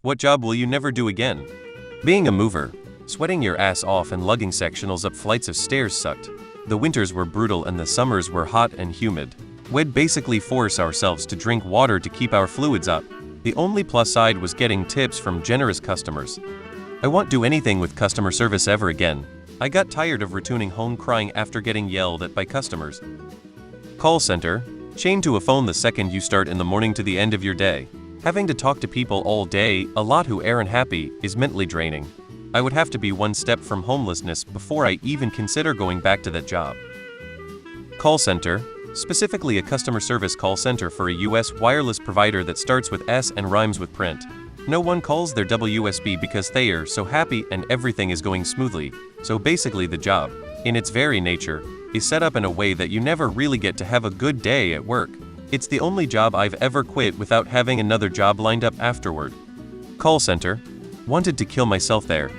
What job will you never do again? Being a mover. Sweating your ass off and lugging sectionals up flights of stairs sucked. The winters were brutal and the summers were hot and humid. We'd basically force ourselves to drink water to keep our fluids up. The only plus side was getting tips from generous customers. I won't do anything with customer service ever again. I got tired of returning home crying after getting yelled at by customers. Call center. Chained to a phone the second you start in the morning to the end of your day. Having to talk to people all day, a lot who aren't happy, is mentally draining. I would have to be one step from homelessness before I even consider going back to that job. Call center. Specifically a customer service call center for a US wireless provider that starts with S and rhymes with print. No one calls their WSB because they are so happy and everything is going smoothly. So basically the job, in its very nature, is set up in a way that you never really get to have a good day at work. It's the only job I've ever quit without having another job lined up afterward. Call center. Wanted to kill myself there.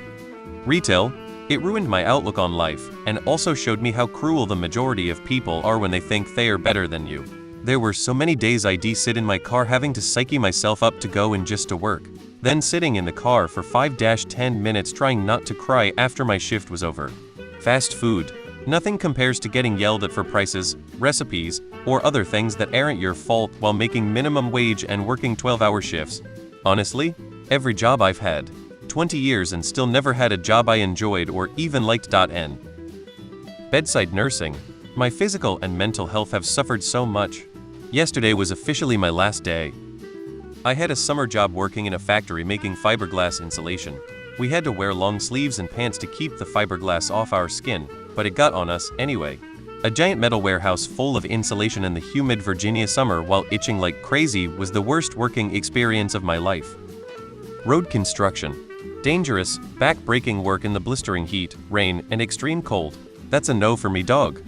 Retail. It ruined my outlook on life, and also showed me how cruel the majority of people are when they think they are better than you. There were so many days I'd sit in my car having to psyche myself up to go and just to work. Then sitting in the car for 5-10 minutes trying not to cry after my shift was over. Fast food. Nothing compares to getting yelled at for prices, recipes, or other things that aren't your fault while making minimum wage and working 12-hour shifts. Honestly, every job I've had. 20 years and still never had a job I enjoyed or even liked. Bedside nursing. My physical and mental health have suffered so much. Yesterday was officially my last day. I had a summer job working in a factory making fiberglass insulation. We had to wear long sleeves and pants to keep the fiberglass off our skin, but it got on us anyway. A giant metal warehouse full of insulation in the humid Virginia summer while itching like crazy was the worst working experience of my life. Road construction. Dangerous, back-breaking work in the blistering heat, rain, and extreme cold. That's a no for me, dog.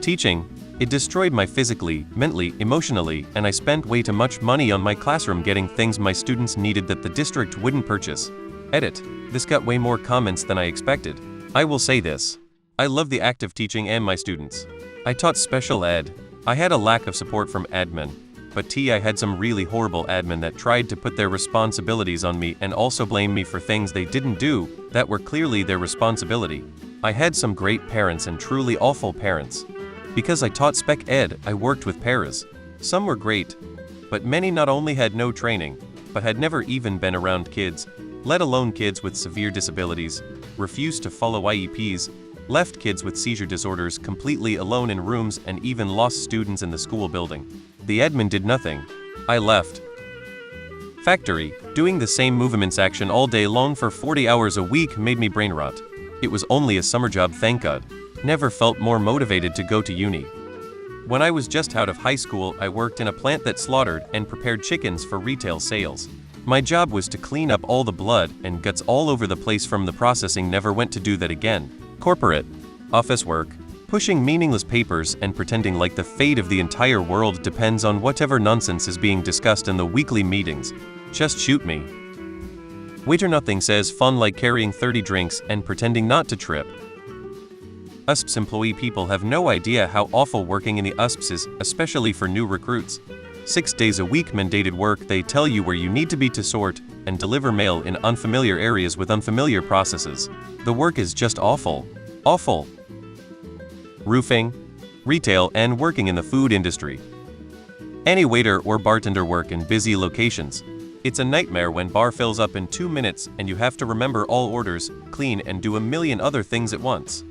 Teaching. It destroyed my physically, mentally, emotionally, and I spent way too much money on my classroom getting things my students needed that the district wouldn't purchase. Edit. This got way more comments than I expected. I will say this. I love the act of teaching and my students. I taught special ed. I had a lack of support from admin. But I had some really horrible admin that tried to put their responsibilities on me and also blame me for things they didn't do that were clearly their responsibility. I had some great parents and truly awful parents. Because I taught spec ed, I worked with paras. Some were great, but many not only had no training, but had never even been around kids, let alone kids with severe disabilities, refused to follow IEPs, left kids with seizure disorders completely alone in rooms and even lost students in the school building. The admin did nothing. I left. Factory. Doing the same movements action all day long for 40 hours a week made me brain rot. It was only a summer job, thank God. Never felt more motivated to go to uni. When I was just out of high school, I worked in a plant that slaughtered and prepared chickens for retail sales. My job was to clean up all the blood and guts all over the place from the processing. Never went to do that again. Corporate. Office work. Pushing meaningless papers and pretending like the fate of the entire world depends on whatever nonsense is being discussed in the weekly meetings. Just shoot me. Waiter nothing says fun like carrying 30 drinks and pretending not to trip. USPS employee people have no idea how awful working in the USPS is, especially for new recruits. 6 days a week mandated work. They tell you where you need to be to sort and deliver mail in unfamiliar areas with unfamiliar processes. The work is just awful. Awful. Roofing, retail, and working in the food industry. Any waiter or bartender work in busy locations. It's a nightmare when bar fills up in 2 minutes and you have to remember all orders, clean, and do a million other things at once.